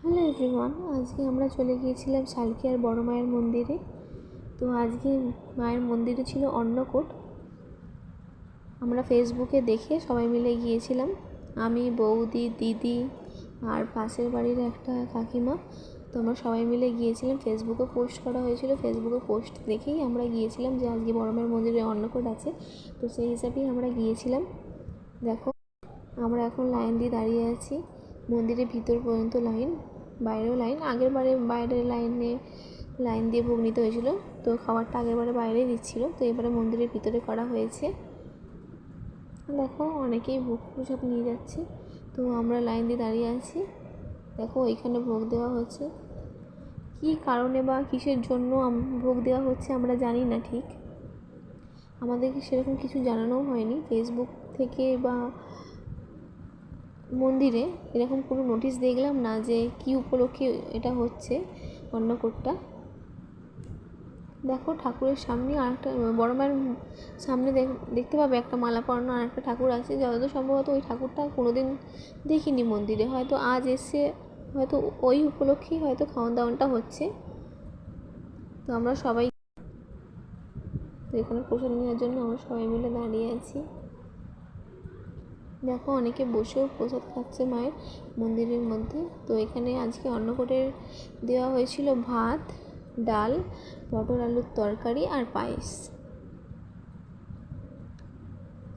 Hello everyone, আজকে আমরা চলে গিয়েছিলাম সালকিয়ার বড় মায়ের মন্দিরে। তো আজকে মায়ের মন্দিরে ছিল অন্নকূট। আমরা ফেসবুকে দেখে সবাই মিলে গিয়েছিলাম, আমি, বৌদি, দিদি আর পাশের বাড়ির একটা কাকিমা। তো আমরা সবাই মিলে গিয়েছিলাম, ফেসবুকে পোস্ট করা হয়েছিল, ফেসবুকে পোস্ট দেখেই আমরা গিয়েছিলাম যে আজকে বড় মায়ের মন্দিরে অন্নকূট আছে। তো সেই হিসাবেই আমরা গিয়েছিলাম। দেখো, আমরা এখন লাইন দিয়ে দাঁড়িয়ে আছি, মন্দিরের ভিতর পর্যন্ত লাইন, বাইরেও লাইন। আগের বারে বাইরের লাইন দিয়ে ভোগ নিতে হয়েছিল, তো খাবারটা আগের বারে বাইরেই দিচ্ছিল, তো এবারে মন্দিরের ভিতরে করা হয়েছে। দেখো, অনেকেই ভোগ প্রসাদ নিয়ে যাচ্ছে। তো আমরা লাইন দিয়ে দাঁড়িয়ে আছি। দেখো, এখানে ভোগ দেওয়া হচ্ছে। কী কারণে বা কিসের জন্য ভোগ দেওয়া হচ্ছে আমরা জানি না ঠিক, আমাদেরকে সেরকম কিছু জানানোও হয়নি ফেসবুক থেকে বা মন্দিরে। এরকম কোনো নোটিশ দেখলাম না যে কী উপলক্ষে এটা হচ্ছে অন্নকূটটা। দেখো, ঠাকুরের সামনে আরেকটা বড় মায়ের সামনে দেখতে পাবে একটা মালা পরানো আর একটা ঠাকুর আছে। যতদূর সম্ভবত ওই ঠাকুরটা কোনোদিন দেখিনি মন্দিরে, হয়তো আজ এসে, হয়তো ওই উপলক্ষেই হয়তো খাওয়ান দাওয়ানটা হচ্ছে। তো আমরা সবাই, তো এখানে প্রসাদ নেওয়ার জন্য আমরা সবাই মিলে দাঁড়িয়ে আছি। দেখো, অনেকে বসেও প্রসাদ খাচ্ছে মায়ের মন্দিরের মধ্যে। তো এখানে আজকে অন্নকূটের দেওয়া হয়েছিল ভাত, ডাল, পটল আলুর তরকারি আর পায়েস।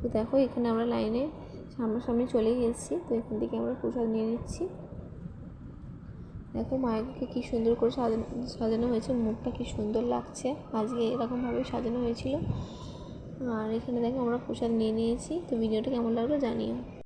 তো দেখো, এখানে আমরা লাইনে সামনাসামনি চলে গেছি, তো এখান থেকে আমরা প্রসাদ নিয়ে নিচ্ছি। দেখো, মায়েরকে কী সুন্দর করে সাজানো হয়েছে, মুখটা কী সুন্দর লাগছে, আজকে এরকমভাবে সাজানো হয়েছিল। আর এখানে দেখো আমরা প্রসাদ নিয়ে নিয়েছি। তো ভিডিওটা কেমন লাগলো জানিও।